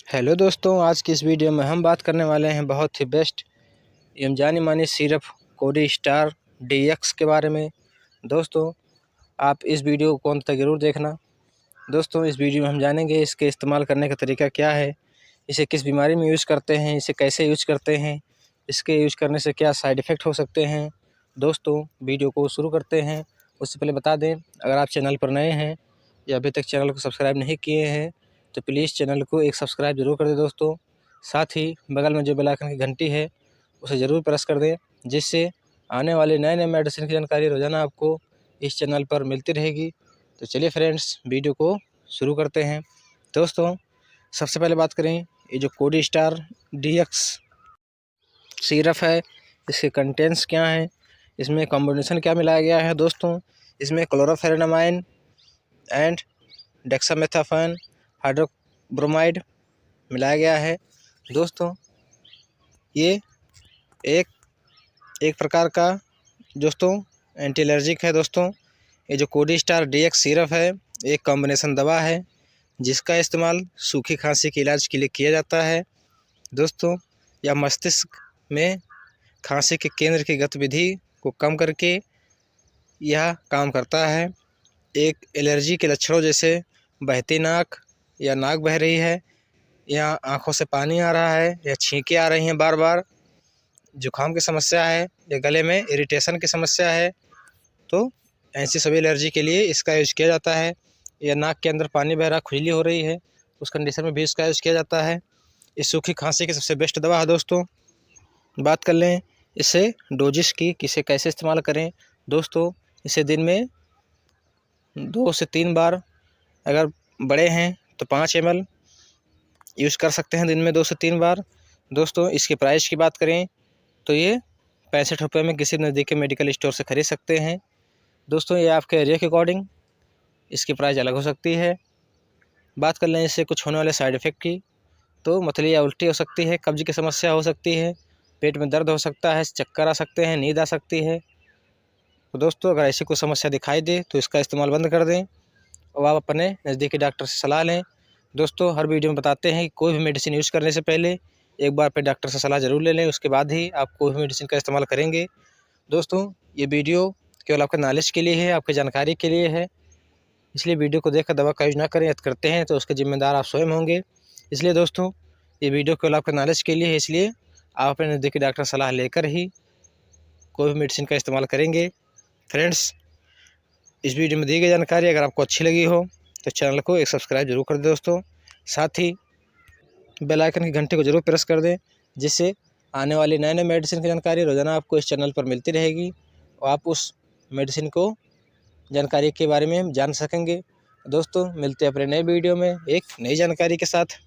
Hello दोस्तों, आज की इस वीडियो में हम बात करने वाले हैं बहुत ही बेस्ट एवं जानी मानी सिरप कोडी स्टार DX के बारे में। दोस्तों, आप इस वीडियो को अंत तक ज़रूर देखना। दोस्तों, इस वीडियो में हम जानेंगे इसके इस्तेमाल करने का तरीका क्या है, इसे किस बीमारी में यूज़ करते हैं, इसे कैसे यूज़ करते हैं, इसके यूज़ करने से क्या साइड इफ़ेक्ट हो सकते हैं। दोस्तों, वीडियो को शुरू करते हैं। उससे पहले बता दें, अगर आप चैनल पर नए हैं या अभी तक चैनल को सब्सक्राइब नहीं किए हैं तो प्लीज़ चैनल को एक सब्सक्राइब ज़रूर कर दें दोस्तों। साथ ही बगल में जो बेल आइकन की घंटी है उसे ज़रूर प्रेस कर दें, जिससे आने वाले नए-नए मेडिसिन की जानकारी रोज़ाना आपको इस चैनल पर मिलती रहेगी। तो चलिए फ्रेंड्स, वीडियो को शुरू करते हैं। दोस्तों, सबसे पहले बात करें, ये जो कोडी स्टार DX सिरप है, इसके कंटेंट्स क्या हैं, इसमें कॉम्बिनेशन क्या मिलाया गया है। दोस्तों, इसमें क्लोरोफेरेनामाइन एंड डेक्सामेथासोन हाइड्रोब्रोमाइड मिलाया गया है। दोस्तों, ये एक प्रकार का एंटी एलर्जिक है। दोस्तों, ये जो कोडी स्टार DX सिरप है, एक कॉम्बिनेशन दवा है जिसका इस्तेमाल सूखी खांसी के इलाज के लिए किया जाता है। दोस्तों, यह मस्तिष्क में खांसी के केंद्र की गतिविधि को कम करके यह काम करता है। एक एलर्जी के लक्षणों जैसे बहती नाक या नाक बह रही है, या आँखों से पानी आ रहा है, या छींकें आ रही हैं बार बार, जुकाम की समस्या है, या गले में इरिटेशन की समस्या है, तो ऐसी सभी एलर्जी के लिए इसका यूज़ किया जाता है। या नाक के अंदर पानी बह रहा, खुजली हो रही है, उस कंडीशन में भी इसका यूज़ किया जाता है। इस सूखी खांसी की सबसे बेस्ट दवा है। दोस्तों, बात कर लें इसे डोजिस की, किसे कैसे इस्तेमाल करें। दोस्तों, इसे दिन में 2 से 3 बार, अगर बड़े हैं तो 5 ml यूज़ कर सकते हैं दिन में 2 से 3 बार। दोस्तों, इसके प्राइस की बात करें तो ये 65 रुपये में किसी नज़दीकी मेडिकल स्टोर से खरीद सकते हैं। दोस्तों, ये आपके एरिया के अकॉर्डिंग इसकी प्राइस अलग हो सकती है। बात कर लें इससे कुछ होने वाले साइड इफ़ेक्ट की, तो मतली या उल्टी हो सकती है, कब्ज़ की समस्या हो सकती है, पेट में दर्द हो सकता है, चक्कर आ सकते हैं, नींद आ सकती है। तो दोस्तों, अगर ऐसी कोई समस्या दिखाई दे तो इसका इस्तेमाल बंद कर दें और आप अपने नज़दीकी डॉक्टर से सलाह लें। दोस्तों, हर वीडियो में बताते हैं कि कोई भी मेडिसिन यूज़ करने से पहले एक बार अपने डॉक्टर से सलाह ज़रूर ले लें, उसके बाद ही आप कोई भी मेडिसिन का इस्तेमाल करेंगे। दोस्तों, ये वीडियो केवल आपके नॉलेज के लिए है, आपकी जानकारी के लिए है, इसलिए वीडियो को देखकर दवा का यूज़ ना करें। यदि करते हैं तो उसके ज़िम्मेदार आप स्वयं होंगे। इसलिए दोस्तों, ये वीडियो केवल आपके नॉलेज के लिए है, इसलिए आप अपने नज़दीकी डॉक्टर से सलाह लेकर ही कोई भी मेडिसिन का इस्तेमाल करेंगे। फ्रेंड्स, इस वीडियो में दी गई जानकारी अगर आपको अच्छी लगी हो तो चैनल को एक सब्सक्राइब जरूर कर दें दोस्तों। साथ ही बेल आइकन की घंटी को जरूर प्रेस कर दें, जिससे आने वाली नए-नए मेडिसिन की जानकारी रोज़ाना आपको इस चैनल पर मिलती रहेगी और आप उस मेडिसिन को जानकारी के बारे में जान सकेंगे। दोस्तों, मिलते हैं अपने नए वीडियो में एक नई जानकारी के साथ।